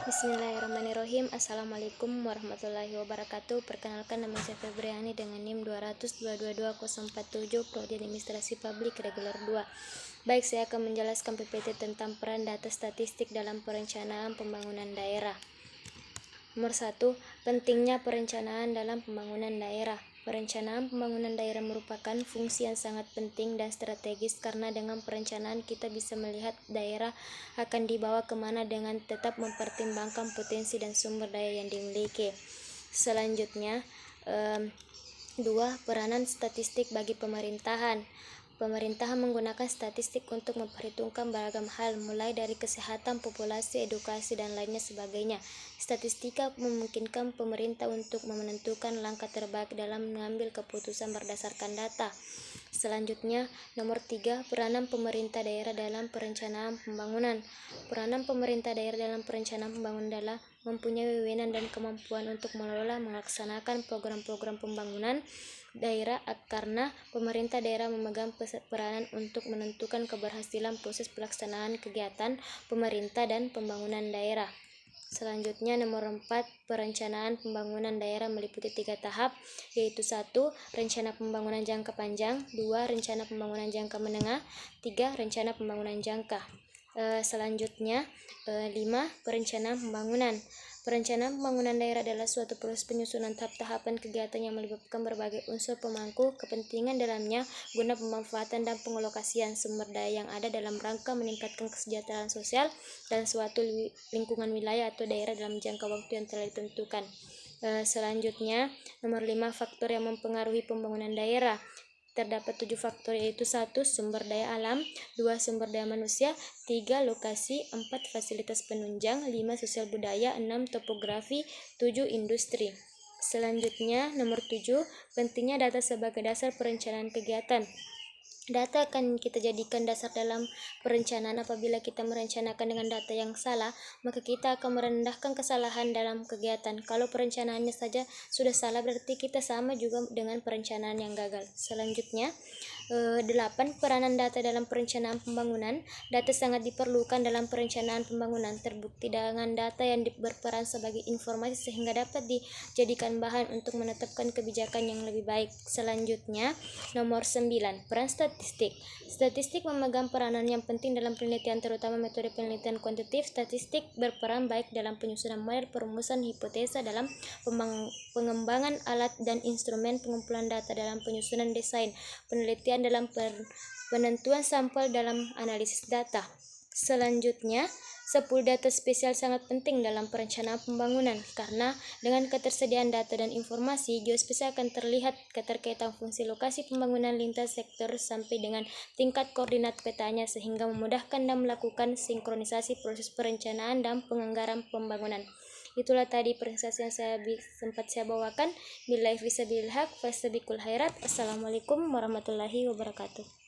Bismillahirrahmanirrahim. Assalamualaikum warahmatullahi wabarakatuh. Perkenalkan, nama saya Febriani dengan NIM 200222047, Prodi Administrasi Publik Reguler 2. Baik, saya akan menjelaskan PPT tentang peran data statistik dalam perencanaan pembangunan daerah. Nomor 1. Pentingnya perencanaan dalam pembangunan daerah. Perencanaan pembangunan daerah merupakan fungsi yang sangat penting dan strategis karena dengan perencanaan kita bisa melihat daerah akan dibawa kemana dengan tetap mempertimbangkan potensi dan sumber daya yang dimiliki. Selanjutnya, 2. Peranan statistik bagi pemerintahan. Pemerintahan menggunakan statistik untuk memperhitungkan beragam hal, mulai dari kesehatan, populasi, edukasi, dan lainnya sebagainya. Statistika memungkinkan pemerintah untuk menentukan langkah terbaik dalam mengambil keputusan berdasarkan data. Selanjutnya, nomor 3, peranan pemerintah daerah dalam perencanaan pembangunan. Peranan pemerintah daerah dalam perencanaan pembangunan adalah mempunyai wewenang dan kemampuan untuk mengelola melaksanakan program-program pembangunan daerah karena pemerintah daerah memegang peranan untuk menentukan keberhasilan proses pelaksanaan kegiatan pemerintah dan pembangunan daerah. Selanjutnya, nomor 4, perencanaan pembangunan daerah meliputi 3 tahap, yaitu 1. Rencana pembangunan jangka panjang, 2. Rencana pembangunan jangka menengah, 3. Rencana pembangunan jangka. Selanjutnya, 5. Perencanaan pembangunan. Perencanaan pembangunan daerah adalah suatu proses penyusunan tahap-tahapan kegiatan yang melibatkan berbagai unsur pemangku kepentingan dalamnya guna pemanfaatan dan pengalokasian sumber daya yang ada dalam rangka meningkatkan kesejahteraan sosial dan suatu lingkungan wilayah atau daerah dalam jangka waktu yang telah ditentukan. Selanjutnya, nomor 5, faktor yang mempengaruhi pembangunan daerah. Terdapat 7 faktor, yaitu 1. Sumber daya alam, 2. Sumber daya manusia, 3. Lokasi, 4. Fasilitas penunjang, 5. Sosial budaya, 6. Topografi, 7. Industri. Selanjutnya, nomor 7, pentingnya data sebagai dasar perencanaan kegiatan. Data akan kita jadikan dasar dalam perencanaan. Apabila kita merencanakan dengan data yang salah, maka kita akan merendahkan kesalahan dalam kegiatan. Kalau perencanaannya saja sudah salah, berarti kita sama juga dengan perencanaan yang gagal. Selanjutnya, 8. Peranan data dalam perencanaan pembangunan. Data sangat diperlukan dalam perencanaan pembangunan. Terbukti dengan data yang berperan sebagai informasi sehingga dapat dijadikan bahan untuk menetapkan kebijakan yang lebih baik. Selanjutnya, nomor 9, peran statistik. Statistik memegang peranan yang penting dalam penelitian, terutama metode penelitian kuantitatif. Statistik berperan baik dalam penyusunan model, perumusan hipotesa dalam pengembangan alat dan instrumen, pengumpulan data dalam penyusunan desain penelitian, dalam penentuan sampel dalam analisis data. Selanjutnya, 10 data spesial sangat penting dalam perencanaan pembangunan karena dengan ketersediaan data dan informasi, geospesial akan terlihat keterkaitan fungsi lokasi pembangunan lintas sektor sampai dengan tingkat koordinat petanya sehingga memudahkan dan melakukan sinkronisasi proses perencanaan dan penganggaran pembangunan. Itulah tadi presentasi yang sempat saya bawakan. Billahi fisabilillah, fastabiqul khairat. Assalamualaikum warahmatullahi wabarakatuh.